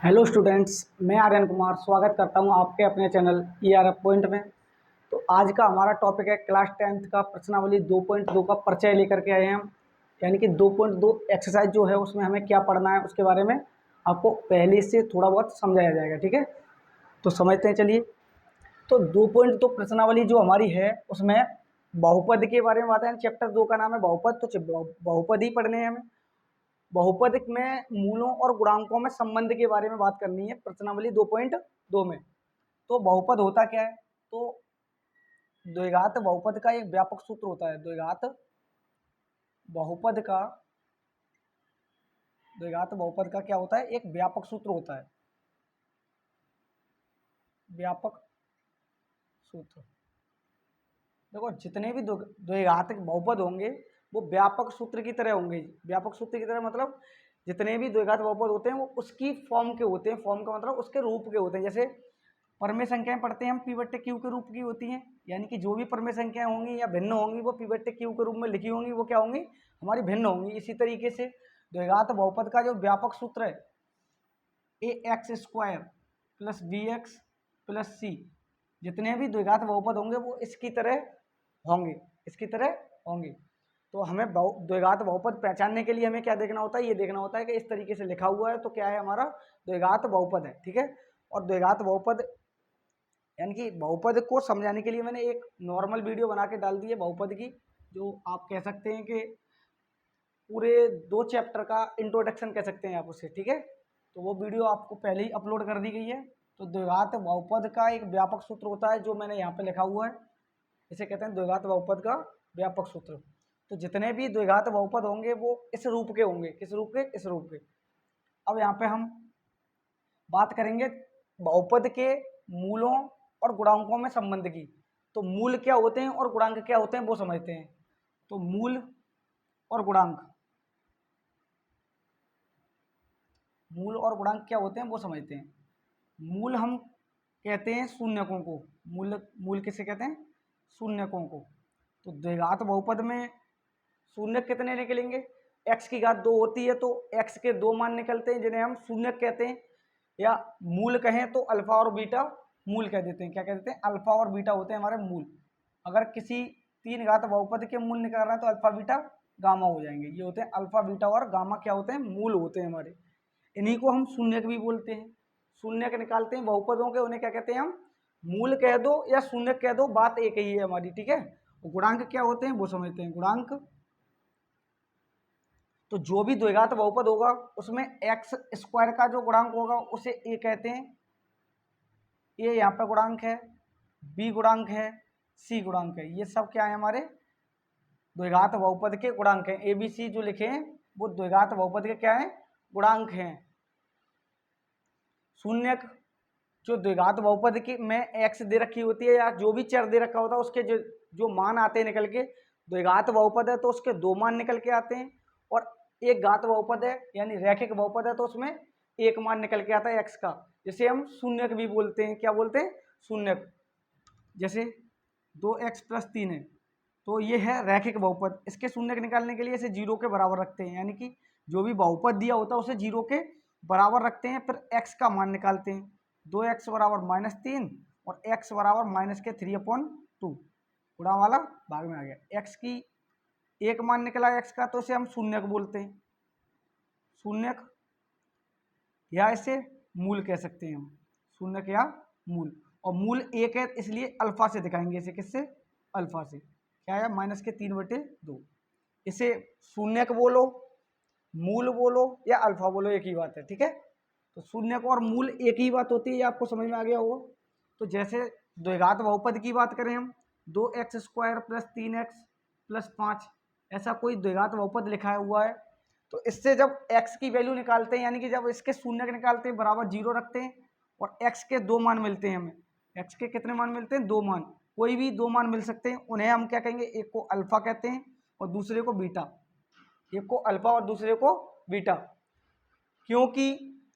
Hello students, मैं आर्यन कुमार स्वागत करता हूं आपके अपने चैनल ईआरएफ पॉइंट में। तो आज का हमारा टॉपिक है क्लास 10th का प्रश्नावली 2.2 का परिचय लेकर के आए हैं हम। यानी कि 2.2 एक्सरसाइज जो है उसमें हमें क्या पढ़ना है उसके बारे में आपको पहले से थोड़ा बहुत समझाया जाएगा। ठीक है, तो समझते हैं चलिए। तो 2.2 प्रश्नावली जो हमारी है उसमें बहुपद के बारे में बात है। चैप्टर 2 का नाम है बहुपद, तो बहुपद ही पढ़ने हैं हमें। बहुपद में मूलों और गुणांकों में संबंध के बारे में बात करनी है प्रश्नावली 2.2 में। तो बहुपद होता क्या है? तो द्विघात बहुपद का एक व्यापक सूत्र होता है। बहुपद का द्विघात बहुपद का क्या होता है? एक व्यापक सूत्र होता है। व्यापक सूत्र, देखो जितने भी द्विघात बहुपद होंगे वो व्यापक सूत्र की तरह होंगे। व्यापक सूत्र की तरह मतलब जितने भी द्विघात बहुपद होते हैं वो उसकी फॉर्म के होते हैं। फॉर्म का मतलब उसके रूप के होते हैं। जैसे परमेय संख्याएं पढ़ते हैं हम, पी बट्टे क्यू के रूप की होती हैं। यानी कि जो भी परमेय संख्याएं होंगी या भिन्न होंगी वो पी बट्टे क्यू के रूप में लिखी होंगी, वो क्या होंगी? हमारी भिन्न होंगी। इसी तरीके से द्विघात बहुपद का जो व्यापक सूत्र है a x square plus b x plus c, जितने भी द्विघात बहुपद होंगे वो इसकी तरह होंगे, इसकी तरह होंगे। तो हमें द्विघात बहुपद पहचानने के लिए हमें क्या देखना होता है? ये देखना होता है कि इस तरीके से लिखा हुआ है तो क्या है? हमारा द्विघात बहुपद है। ठीक है, और द्विघात बहुपद यानी कि बहुपद को समझाने के लिए मैंने एक नॉर्मल वीडियो बना के डाल दी है बहुपद की, जो आप कह सकते हैं कि पूरे 2 चैप्टर का इंट्रोडक्शन कह सकते हैं आप उसे। ठीक है, तो वो वीडियो आपको पहले ही अपलोड कर दी गई है। तो द्विघात बहुपद का एक व्यापक सूत्र होता है जो मैंने यहाँ पे लिखा हुआ है, इसे कहते हैं द्विघात बहुपद का व्यापक सूत्र। तो जितने भी द्विघात बहुपद होंगे वो इस रूप के होंगे। किस रूप के? इस रूप के। अब यहाँ पे हम बात करेंगे बहुपद के मूलों और गुणांकों में संबंध की। तो मूल क्या होते हैं और गुणांक क्या होते हैं वो समझते हैं। तो मूल और गुणांक, मूल और गुणांक क्या होते हैं वो समझते हैं। मूल हम कहते हैं शून्यकों को। मूल मूल किसे कहते हैं? शून्यकों को। तो द्विघात बहुपद में शून्य कितने निकलेंगे? x की घात 2 होती है तो x के 2 मान निकलते हैं जिन्हें हम शून्यक कहते हैं, या मूल कहें तो अल्फा और बीटा मूल कह देते हैं। क्या कह देते हैं? अल्फा और बीटा होते हैं हमारे मूल। अगर किसी 3 घात बहुपद के मूल निकाल रहे हैं तो अल्फा बीटा गामा हो जाएंगे। ये होते हैं अल्फा बीटा और गामा, क्या होते हैं? मूल होते हैं हमारे। इन्हीं को हम शून्यक भी बोलते हैं। शून्यक निकालते हैं बहुपदों के, उन्हें क्या कहते हैं हम? मूल कह दो या शून्यक कह दो, बात एक ही है हमारी। ठीक है, गुणांक क्या होते हैं वो समझते हैं। गुणांक, तो जो भी द्विघात बहुपद होगा उसमें एक्स स्क्वायर का जो गुणांक होगा उसे ए कहते हैं। ए यहाँ पे गुणांक है, बी गुणांक है, सी गुणांक है। ये सब क्या है? हमारे द्विघात बहुपद के गुणांक हैं। ए बी सी जो लिखे हैं वो द्विघात बहुपद के क्या है? गुणांक हैं। शून्यक जो द्विघात बहुपद की में एक्स दे रखी होती है या जो भी चर दे रखा होता है उसके जो मान आते हैं निकल के, द्विघात बहुपद है तो उसके 2 मान निकल के आते हैं। और एक घात बहुपद है यानी रैखिक बहुपद है तो उसमें एक मान निकल के आता है एक्स का, जिसे हम शून्यक भी बोलते हैं। क्या बोलते हैं? शून्यक। जैसे 2x प्लस 3 है तो ये है रैखिक बहुपद। इसके शून्यक निकालने के लिए इसे 0 के बराबर रखते हैं, यानी कि जो भी बहुपद दिया होता है उसे 0 के बराबर रखते हैं, फिर x का मान निकालते हैं। 2x बराबर -3 और x बराबर -3/2, गुणा वाला भाग में आ गया। x की एक मान निकला x का तो इसे हम शून्यक बोलते हैं। शून्यक या इसे मूल कह सकते हैं हम, शून्यक या मूल। और मूल एक है इसलिए अल्फा से दिखाएंगे इसे। किससे? अल्फा से। क्या है? -3/2। इसे शून्यक बोलो, मूल बोलो या अल्फा बोलो, एक ही बात है। ठीक है, तो शून्यक और मूल एक ही बात होती है, ये आपको समझ में आ गया होगा। तो जैसे द्विघात बहुपद की बात करें हम, 2x square plus 3x plus 5, ऐसा कोई द्विघात बहुपद लिखा हुआ है तो इससे जब x की वैल्यू निकालते हैं, यानी कि जब इसके शून्यक निकालते हैं बराबर 0 रखते हैं और x के 2 मान मिलते हैं हमें। x के कितने मान मिलते हैं? 2 मान। कोई भी 2 मान मिल सकते हैं, उन्हें हम क्या कहेंगे? एक को अल्फा कहते हैं और दूसरे को बीटा। एक को अल्फा और दूसरे को बीटा, क्योंकि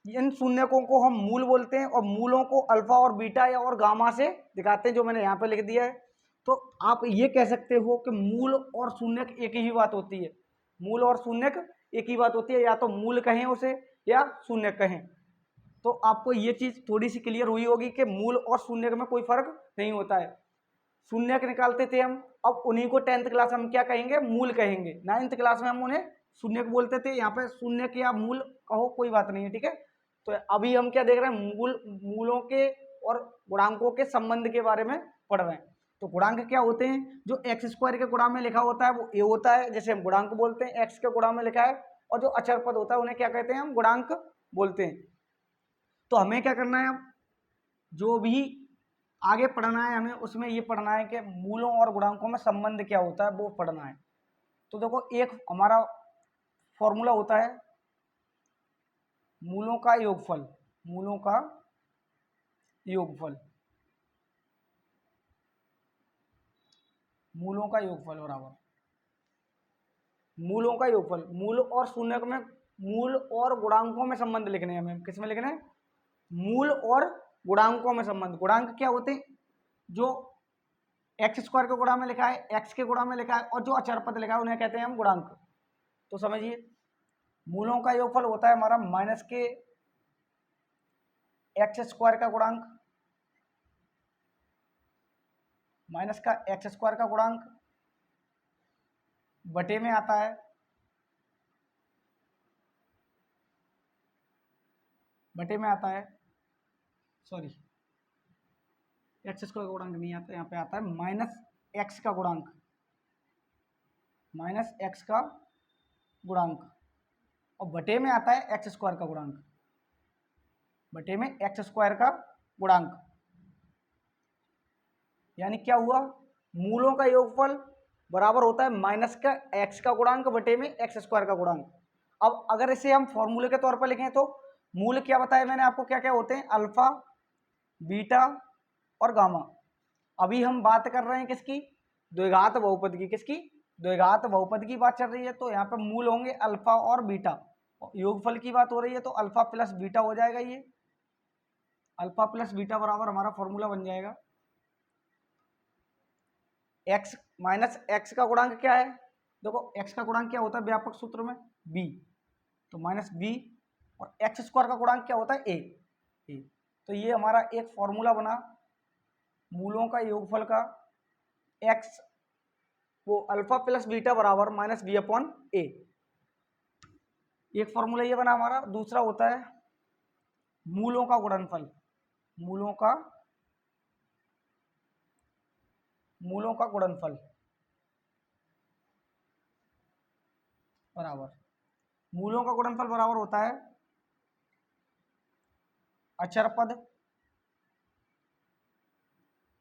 इन शून्यकों को हम मूल बोलते हैं और मूलों को अल्फा और बीटा या और गामा से दिखाते हैं, जो मैंने यहाँ पे लिख दिया है। तो आप ये कह सकते हो कि मूल और शून्यक एक ही बात होती है। मूल और शून्यक एक ही बात होती है, या तो मूल कहें उसे या शून्यक कहें। तो आपको ये चीज़ थोड़ी सी क्लियर हुई होगी कि मूल और शून्यक में कोई फर्क नहीं होता है। शून्यक निकालते थे हम, अब उन्हीं को 10th क्लास हम क्या कहेंगे, मूल कहेंगे। 9th क्लास में हम उन्हें शून्यक बोलते थे, यहाँ पे शून्यक या मूल कहो कोई बात नहीं है, ठीक है। तो अभी हम क्या देख रहे हैं, मूलों के और गुणांकों के संबंध के बारे में पढ़ रहे हैं। तो गुणांक क्या होते हैं, जो एक्स स्क्वायर के गुणा में लिखा होता है वो ए होता है, जैसे हम गुणांक बोलते हैं, एक्स के गुणा में लिखा है। और जो अचर पद होता है उन्हें क्या कहते हैं, हम गुणांक बोलते हैं। तो हमें क्या करना है, अब जो भी आगे पढ़ना है हमें, उसमें ये पढ़ना है कि मूलों और गुणांकों में संबंध क्या होता है, वो पढ़ना है। तो देखो, एक हमारा फॉर्मूला होता है मूलों का योगफल, मूलों का योगफल, मूलों का योगफल बराबर मूलों का योगफल। मूल और शून्यक में, मूल और गुणांकों में संबंध लिखने हैं हमें। किस में लिखना है, मूल और गुणांकों में संबंध। गुणांक क्या होते हैं, जो एक्स स्क्वायर के गुणा में लिखा है, एक्स के गुणा में लिखा है, और जो अचर पद लिखा है उन्हें कहते हैं हम गुणांक। तो समझिए, मूलों का योगफल होता है हमारा माइनस के एक्स स्क्वायर का गुणांक, माइनस का एक्स स्क्वायर का गुणांक बटे में आता है, बटे में आता है, सॉरी एक्स स्क्वायर का गुणांक नहीं आता, यहाँ पे आता है माइनस एक्स का गुणांक, माइनस एक्स का गुणांक, और बटे में आता है एक्स स्क्वायर का गुणांक, बटे में एक्स स्क्वायर का गुणांक। यानी क्या हुआ, मूलों का योगफल बराबर होता है माइनस का एक्स का गुणांक बटे में एक्स स्क्वायर का गुणांक। अब अगर इसे हम फॉर्मूले के तौर पर लिखें तो मूल क्या बताया मैंने आपको, क्या क्या होते हैं, अल्फा, बीटा और गामा। अभी हम बात कर रहे हैं किसकी, द्विघात बहुपद की। किसकी, द्विघात बहुपद की बात चल रही है। तो यहाँ पे मूल होंगे अल्फा और बीटा, योगफल की बात हो रही है तो अल्फा प्लस बीटा हो जाएगा। ये अल्फा प्लस बीटा बराबर हमारा फॉर्मूला बन जाएगा एक्स माइनस एक्स का गुणांक क्या है, देखो एक्स का गुणांक क्या होता है व्यापक सूत्र में, बी, तो माइनस बी, और एक्स स्क्वायर का गुणांक क्या होता है, ए। तो ये हमारा एक फॉर्मूला बना मूलों का योगफल का, एक्स वो अल्फा प्लस बीटा बराबर माइनस बी अपॉन ए। एक फॉर्मूला ये बना हमारा। दूसरा होता है मूलों का गुणनफल, मूलों का गुणनफल बराबर, मूलों का गुणनफल बराबर होता है अचर पद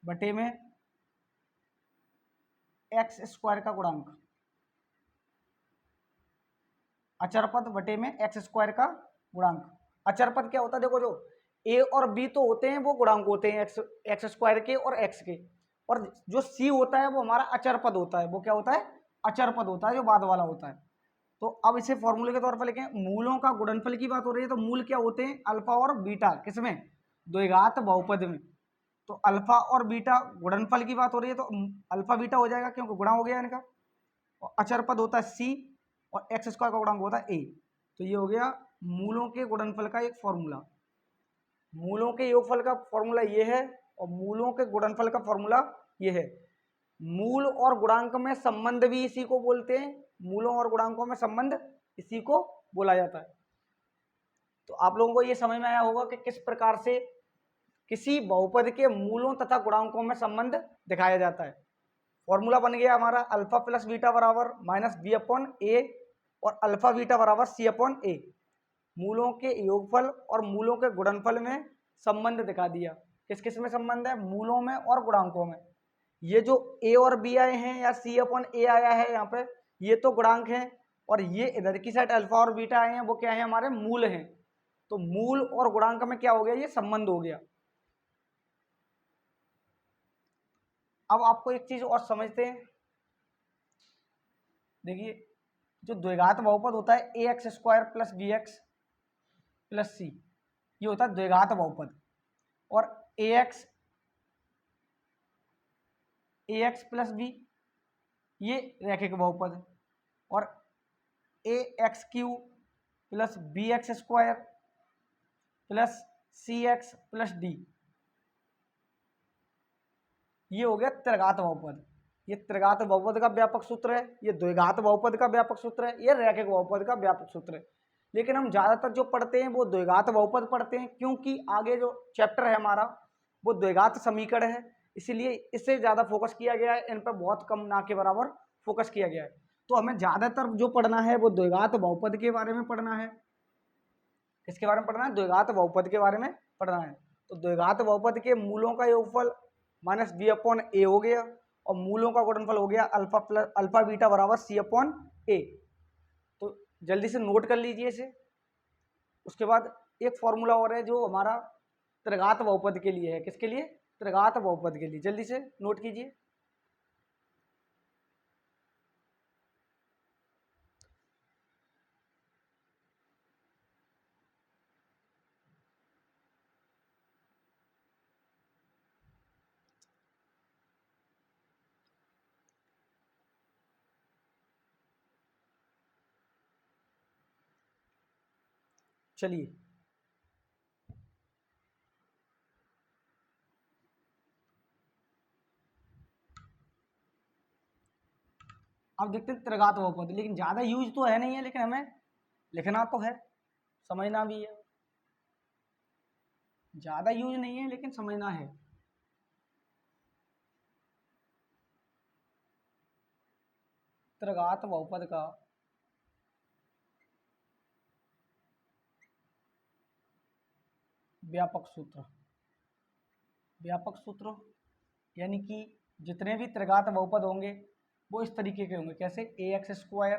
बटे में एक्स स्क्वायर का गुणांक, अचर पद बटे में एक्स स्क्वायर का गुणांक। अचर पद क्या होता है, देखो जो ए और बी तो होते हैं वो गुणांक होते हैं एक्स स्क्वायर के और एक्स के, और जो सी होता है वो हमारा अचर पद होता है। वो क्या होता है, अचर पद होता है, जो बाद वाला होता है। तो अब इसे फॉर्मूले के तौर पर लिखें, मूलों का गुणनफल की बात हो रही है तो मूल क्या होते हैं, अल्फा और बीटा। किसमें, द्विघात बहुपद में। तो अल्फा और बीटा गुणनफल की बात हो रही है तो अल्फा बीटा हो जाएगा क्योंकि गुणा हो गया इनका। और अचर पद होता है सी और एक्स स्क्वायर का गुणांक होता है ए। तो ये हो गया मूलों के गुणनफल का एक फॉर्मूला। मूलों के योगफल का फॉर्मूला ये है और मूलों के गुणनफल का फॉर्मूला ये है। मूल और गुणांक में संबंध भी इसी को बोलते हैं, मूलों और गुणांकों में संबंध इसी को बोला जाता है। तो आप लोगों को ये समझ में आया होगा कि किस प्रकार से किसी बहुपद के मूलों तथा गुणांकों में संबंध दिखाया जाता है। फॉर्मूला बन गया हमारा अल्फा प्लस बीटा बराबर माइनस बी अपॉन ए और अल्फा बीटा बराबर सी अपॉन ए। मूलों के योगफल और मूलों के गुणनफल में संबंध दिखा दिया। किस किस में संबंध है, मूलों में और गुणांकों में। ये जो ए और बी आए हैं या सी अपॉन ए आया है यहाँ पे, ये तो गुणांक हैं, और ये इधर की साइड अल्फा और बीटा आए हैं वो क्या है, हमारे मूल हैं। तो मूल और गुणांक में क्या हो गया, ये संबंध हो गया। अब आपको एक चीज और समझते हैं, देखिए जो द्विघात बहुपद होता है a x square plus b x plus c, ये होता है द्विघात बहुपद। और ए एक्स प्लस बी ये रैखिक बहुपद, और a x cube plus b x square plus CX plus D, ये हो गया त्रिघात बहुपद। ये त्रिघात बहुपद का व्यापक सूत्र है, ये द्विघात बहुपद का व्यापक सूत्र है, ये रैखिक बहुपद का व्यापक सूत्र है। लेकिन हम ज्यादातर जो पढ़ते हैं वो द्विघात बहुपद पढ़ते हैं, क्योंकि आगे जो चैप्टर है हमारा वो द्विघात समीकरण है, इसीलिए इससे ज्यादा फोकस किया गया है, इन पर बहुत कम ना के बराबर फोकस किया गया है। तो हमें ज्यादातर जो पढ़ना है वो द्विघात बहुपद के बारे में पढ़ना है। किसके बारे में पढ़ना है? द्विघात बहुपद के बारे में पढ़ना है। तो द्विघात बहुपद के मूलों का योगफल माइनस बी अपॉन ए हो गया, और मूलों का गुणनफल हो गया अल्फा प्लस अल्फा बीटा बराबर सी अपॉन ए। तो जल्दी से नोट कर लीजिए इसे। उसके बाद एक फॉर्मूला और है जो हमारा त्रिघात बहुपद के लिए है। किसके लिए? त्रिघात बहुपद के लिए। जल्दी से नोट कीजिए। चलिए, अब देखते हैं त्रिघात बहुपद। लेकिन ज्यादा यूज तो है नहीं है, लेकिन हमें लिखना तो है, समझना भी है। ज्यादा यूज नहीं है लेकिन समझना है। त्रिघात बहुपद का व्यापक सूत्र। व्यापक सूत्र यानी कि जितने भी त्रिघात बहुपद होंगे वो इस तरीके के होंगे। कैसे? A x square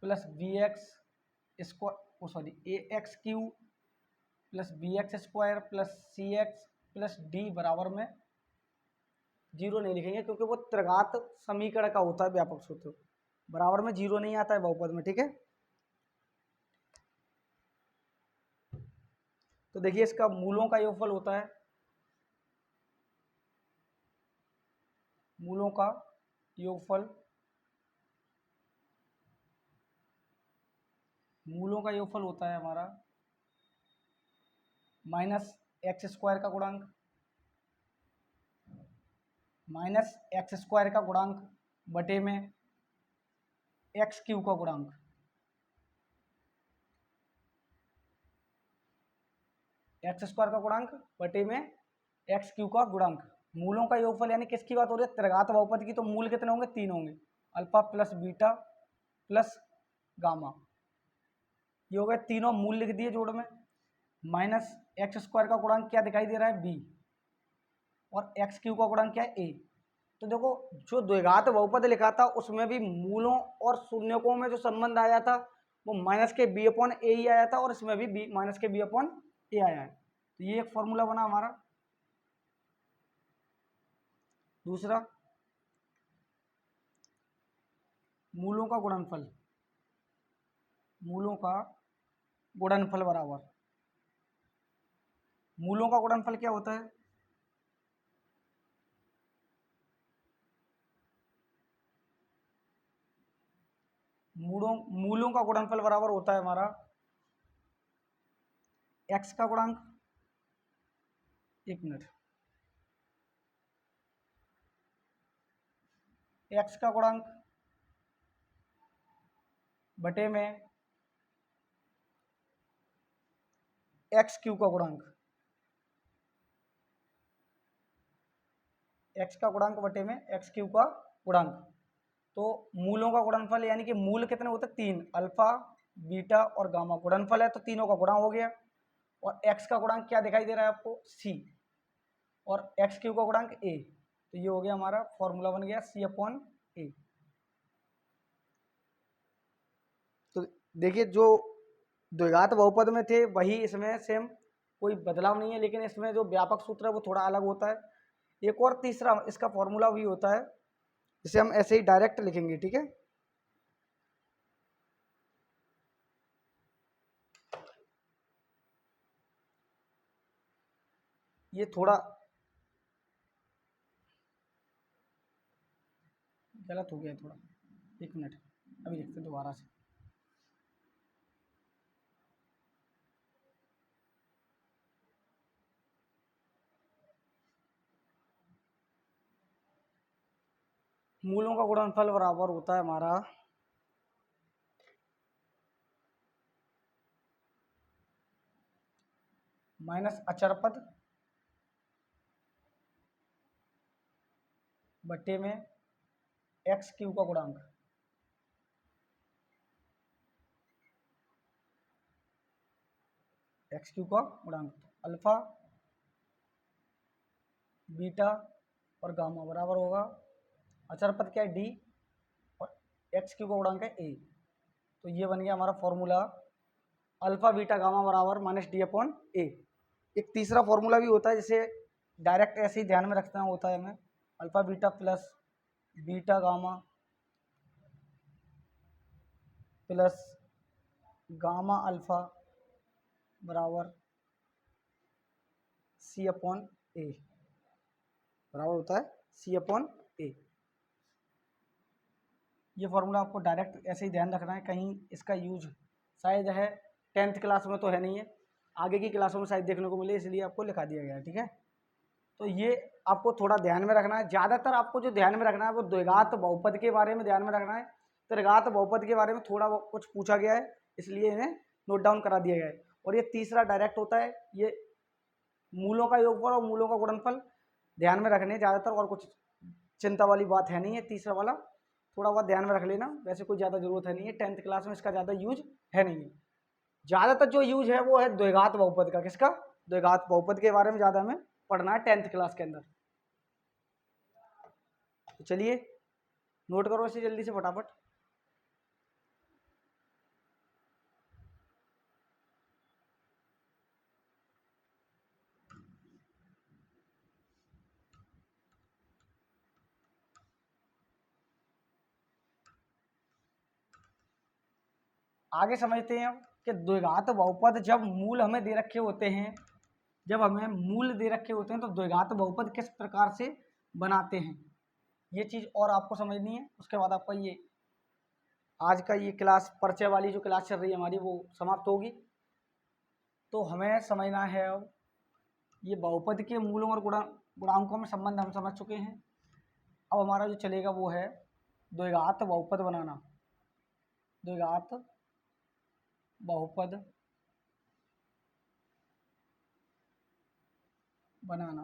plus b x square, sorry, a x cube plus b x square plus c x plus d बराबर में, जीरो नहीं लिखेंगे क्योंकि वो त्रिघात समीकरण का होता है व्यापक सूत्र, बराबर में जीरो नहीं आता है बहुपद में। ठीक है, तो देखिए इसका मूलों का योगफल होता है, मूलों का योगफल, मूलों का योगफल होता है हमारा माइनस एक्स स्क्वायर का गुणांक, माइनस एक्स स्क्वायर का गुणांक बटे में एक्स क्यू का गुणांक, एक्स स्क्वायर का गुणांक बटे में एक्स क्यू का गुणांक। मूलों का योगफल यानी किसकी बात हो रही है? त्रिघात बहुपद की। तो मूल कितने होंगे? 3 होंगे, alpha plus beta plus gamma. ये हो गए तीनों मूल, लिख दिए जोड़ में। माइनस एक्स स्क्वायर का गुणांक क्या दिखाई दे रहा है? बी, और एक्स क्यू का गुणांक क्या है? ए। तो देखो, जो द्विघात बहुपद लिखा था उसमें भी मूलों और शून्यकों में जो संबंध आया था वो माइनस के बी अपॉन ए ही आया था, और इसमें भी बी माइनस के बी अपॉन ए आया है। तो ये एक फॉर्मूला बना हमारा। दूसरा, मूलों का गुणनफल, मूलों का गुणनफल बराबर, मूलों का गुणनफल क्या होता है? मूलों का गुणनफल बराबर होता है हमारा एक्स का गुणांक, एक मिनट, एक्स का गुणांक बटे में एक्स क्यू का गुणांक, एक्स का गुणांक बटे में एक्स क्यू का गुणांक। तो मूलों का गुणनफल यानी कि मूल कितने होते हैं? 3, अल्फा बीटा और गामा। गुणनफल है तो तीनों का गुणा हो गया, और एक्स का गुणांक क्या दिखाई दे रहा है आपको? सी, और एक्स क्यू का गुणांक ए। तो ये हो गया हमारा फॉर्मूला, बन गया सी अपॉन ए। तो देखिए, जो द्विघात बहुपद में थे वही इसमें सेम, कोई बदलाव नहीं है, लेकिन इसमें जो व्यापक सूत्र है वो थोड़ा अलग होता है। एक और तीसरा इसका फॉर्मूला भी होता है, जिसे हम ऐसे ही डायरेक्ट लिखेंगे। ठीक है, ये थोड़ा गलत हो गया थोड़ा, एक मिनट, अभी लिखते हैं दोबारा से। मूलों का गुणनफल बराबर होता है हमारा माइनस अचर पद बट्टे में एक्स क्यू का गुणांक। एक्स क्यू का गुणांक अल्फा बीटा और गामा बराबर होगा, अचर पद क्या है डी और एक्स क्यू का गुणांक है ए। तो ये बन गया हमारा फॉर्मूला अल्फा बीटा गामा बराबर माइनस डी अपॉन ए। एक तीसरा फॉर्मूला भी होता है जिसे डायरेक्ट ऐसे ही ध्यान में रखना होता है हमें, alpha beta plus beta gamma plus gamma alpha बराबर सी अपॉन ए बराबर होता है सी अपॉन ए। ये फॉर्मूला आपको डायरेक्ट ऐसे ही ध्यान रखना है, कहीं इसका यूज शायद है 10th क्लास में तो है नहीं है, आगे की क्लासों में शायद देखने को मिले, इसलिए आपको लिखा दिया गया है। ठीक है, तो ये आपको थोड़ा ध्यान में रखना है। ज़्यादातर आपको जो ध्यान में रखना है वो द्विघात बहुपद के बारे में ध्यान में रखना है। त्रिघात बहुपद के बारे में थोड़ा कुछ पूछा गया है, इसलिए इन्हें नोट डाउन करा दिया गया है। और ये तीसरा डायरेक्ट होता है, ये मूलों का योगफल और मूलों का गुणनफल ध्यान में रखने ज़्यादातर, और कुछ चिंता वाली बात है नहीं है। तीसरा वाला थोड़ा बहुत ध्यान में रख लेना, वैसे कोई ज़्यादा जरूरत है नहीं है, 10th क्लास में इसका ज़्यादा यूज है नहीं है। ज़्यादातर जो यूज है वो है द्विघात बहुपद का। किसका? द्विघात बहुपद के बारे में ज़्यादा हमें पढ़ना है 10th क्लास के अंदर। तो चलिए नोट करो इसे जल्दी से फटाफट। आगे समझते हैं कि द्विघात बहुपद जब मूल हमें दे रखे होते हैं, जब हमें मूल दे रखे होते हैं तो द्विघात बहुपद किस प्रकार से बनाते हैं, ये चीज़ और आपको समझनी है। उसके बाद आपका ये आज का ये क्लास परिचय वाली जो क्लास चल रही है हमारी वो समाप्त होगी। तो हमें समझना है अब ये बहुपद के मूलों और गुणांकों में संबंध हम समझ चुके हैं। अब हमारा जो चलेगा वो है द्विघात बहुपद बनाना। द्विघात बहुपद बनाना,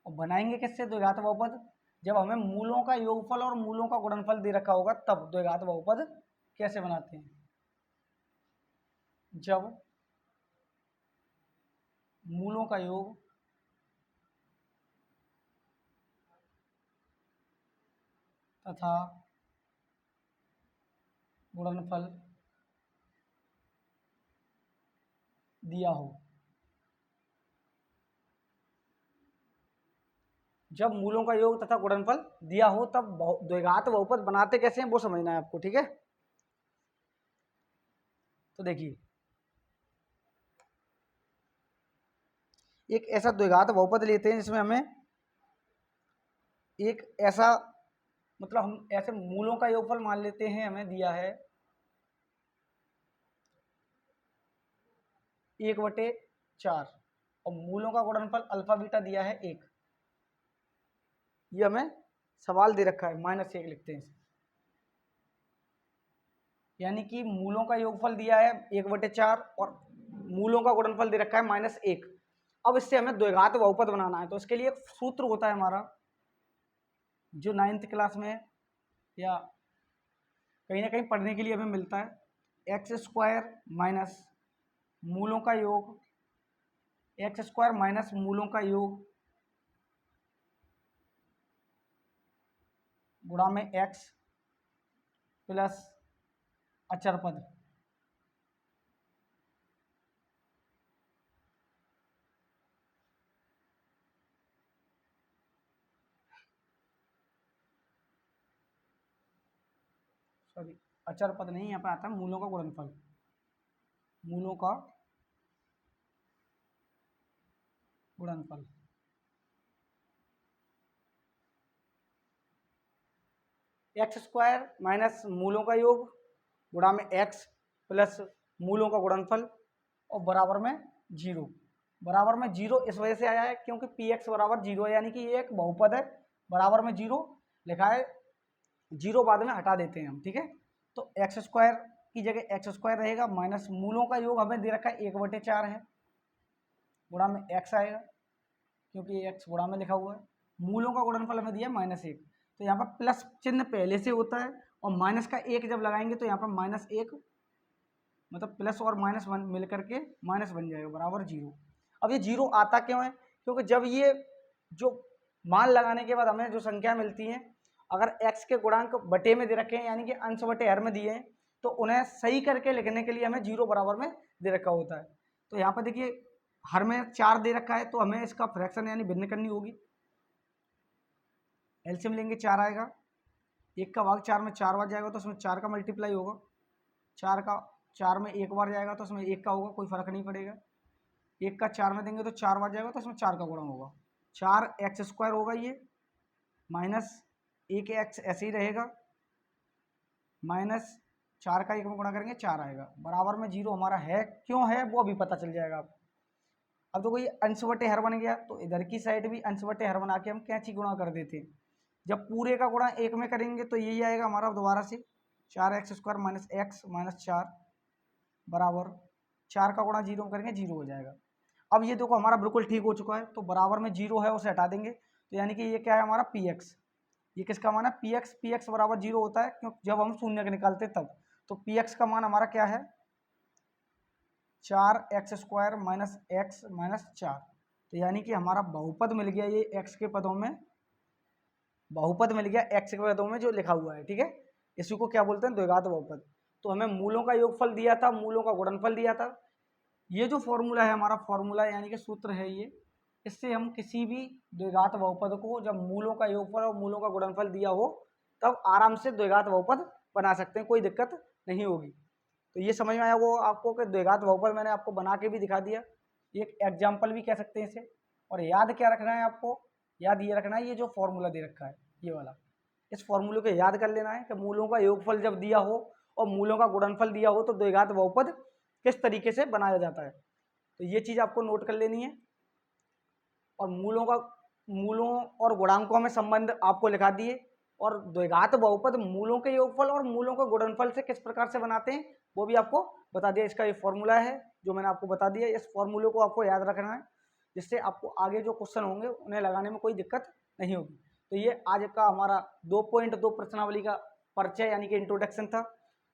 और बनाएंगे किससे द्विघात बहुपद? जब हमें मूलों का योगफल और मूलों का गुणनफल दे रखा होगा तब द्विघात बहुपद कैसे बनाते हैं। जब मूलों का योग तथा गुणनफल दिया हो। जब मूलों का योग तथा गुणनफल दिया हो तब द्विघात बहुपद बनाते कैसे हैं वो समझना है आपको। ठीक है, तो देखिए एक ऐसा द्विघात बहुपद लेते हैं जिसमें हमें एक ऐसा मतलब हम ऐसे मूलों का योगफल मान लेते हैं, हमें दिया है 1/4 और मूलों का गुणनफल अल्फा बीटा दिया है 1। ये हमें सवाल दे रखा है -1 लिखते हैं इसे, यानी कि मूलों का योगफल दिया है 1/4 और मूलों का गुणनफल दे रखा है -1। अब इससे हमें द्विघात बहुपद बनाना है, तो इसके लिए एक सूत्र होता है हमारा जो 9th क्लास में या कहीं ना कहीं पढ़ने के लिए हमें मिलता है, x² माइनस मूलों का योग, x² माइनस मूलों का योग गुणा में x प्लस अचर पद। सॉरी, अचर पद नहीं, यहाँ पे आता है मूलों का गुणनफल। मूलों का गुणनफल x² माइनस मूलों का योग गुणा में x प्लस मूलों का गुणनफल और बराबर में 0। बराबर में 0 इस वजह से आया है क्योंकि px बराबर 0 है, यानी कि ये एक बहुपद है। बराबर में 0 लिखा है, जीरो बाद में हटा देते हैं हम, ठीक है। तो एक्स स्क्वायर की जगह एक्स स्क्वायर रहेगा, माइनस मूलों का योग हमें दे रखा है 1/4 है, गुणा में एक्स आएगा क्योंकि एक्स गुणा में लिखा हुआ है, मूलों का गुणनफल हमें दिया -1, तो यहाँ पर प्लस चिन्ह पहले से होता है और माइनस का 1 जब लगाएंगे तो यहाँ पर -1 मतलब प्लस और -1 मिल करके माइनस बन जाएगा बराबर 0। अब ये 0 आता क्यों है, क्योंकि जब ये जो मान लगाने के बाद हमें जो संख्या मिलती है, अगर x के गुणांक बटे में दे रखे हैं यानी कि अंश बटे हर में दिए हैं, तो उन्हें सही करके लिखने के लिए हमें 0 बराबर में दे रखा होता है। तो यहाँ पर देखिए हर में 4 दे रखा है, तो हमें इसका फ्रैक्शन यानी भिन्न करनी होगी। एलसीएम लेंगे 4 आएगा, 1 का भाग 4 में 4 बार जाएगा तो उसमें 4 का मल्टीप्लाई होगा, 4 में 1 बार जाएगा तो उसमें 1 का होगा, कोई फर्क नहीं पड़ेगा। 1 का 4 में देंगे तो 4 बार जाएगा तो उसमें 4 का गुणा होगा, 4x स्क्वायर होगा ये, माइनस 1x ऐसे ही रहेगा, माइनस 4 का 1 में गुणा करेंगे 4 आएगा, बराबर में 0 हमारा है। क्यों है वो अभी पता चल जाएगा आपको। अब देखो ये अंश बटे हर बन गया, तो इधर की साइड भी अंश बटे हर बना के हम कैंची गुणा कर देते हैं। जब पूरे का गुणा 1 में करेंगे तो यही आएगा हमारा दोबारा से 4x square minus x minus 4 बराबर 4 का गुणा 0 में करेंगे 0 हो जाएगा। अब ये देखो हमारा बिल्कुल ठीक हो चुका है, तो बराबर में 0 है उसे हटा देंगे, तो यानी कि ये क्या है हमारा px, ये किसका मान है px बराबर 0 होता है क्योंकि जब हम शून्य का निकालते तब। तो px का मान हमारा क्या है 4x square minus x minus 4, तो यानी कि हमारा बहुपद मिल गया ये x के पदों में, बहुपद मिल गया x के पदों में जो लिखा हुआ है, ठीक है। इसी को क्या बोलते हैं द्विघात बहुपद। तो हमें मूलों का योगफल दिया था, मूलों का गुणनफल दिया था। ये जो फॉर्मूला है हमारा फॉर्मूला यानी कि सूत्र है ये, इससे हम किसी भी द्विघात बहुपद को जब मूलों का योगफल और मूलों का गुणनफल दिया हो तब आराम से द्विघात बहुपद बना सकते हैं, कोई दिक्कत नहीं होगी। तो ये समझ में आया वो आपको कि द्विघात बहुपद मैंने आपको बना के भी दिखा दिया, एक एग्जाम्पल भी कह सकते हैं इसे। और याद क्या रखना है आपको, याद ये रखना है ये जो फॉर्मूला दे रखा है ये वाला, इस फॉर्मूले को याद कर लेना है कि मूलों का योगफल जब दिया हो और मूलों का गुणनफल दिया हो तो द्विघात बहुपद किस तरीके से बनाया जाता है। तो ये चीज़ आपको नोट कर लेनी है। और मूलों और गुणांकों में संबंध आपको लिखा दिए, और द्विघात बहुपद मूलों के योगफल और मूलों के गुणनफल से किस प्रकार से बनाते हैं वो भी आपको बता दिया। इसका ये फॉर्मूला है जो मैंने आपको बता दिया, इस फॉर्मूले को आपको याद रखना है जिससे आपको आगे जो क्वेश्चन होंगे उन्हें लगाने में कोई दिक्कत नहीं होगी। तो ये आज का हमारा 2.2 प्रश्नावली का परिचय यानी कि इंट्रोडक्शन था।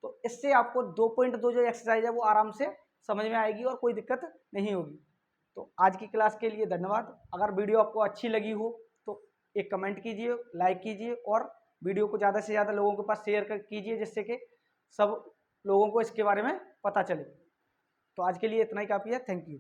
तो इससे आपको 2.2 जो एक्सरसाइज है वो आराम से समझ में आएगी और कोई दिक्कत नहीं होगी। तो आज की क्लास के लिए धन्यवाद। अगर वीडियो आपको अच्छी लगी हो तो एक कमेंट कीजिए, लाइक कीजिए और वीडियो को ज़्यादा से ज़्यादा लोगों के पास शेयर कीजिए जिससे कि सब लोगों को इसके बारे में पता चले। तो आज के लिए इतना ही काफ़ी है। Thank you.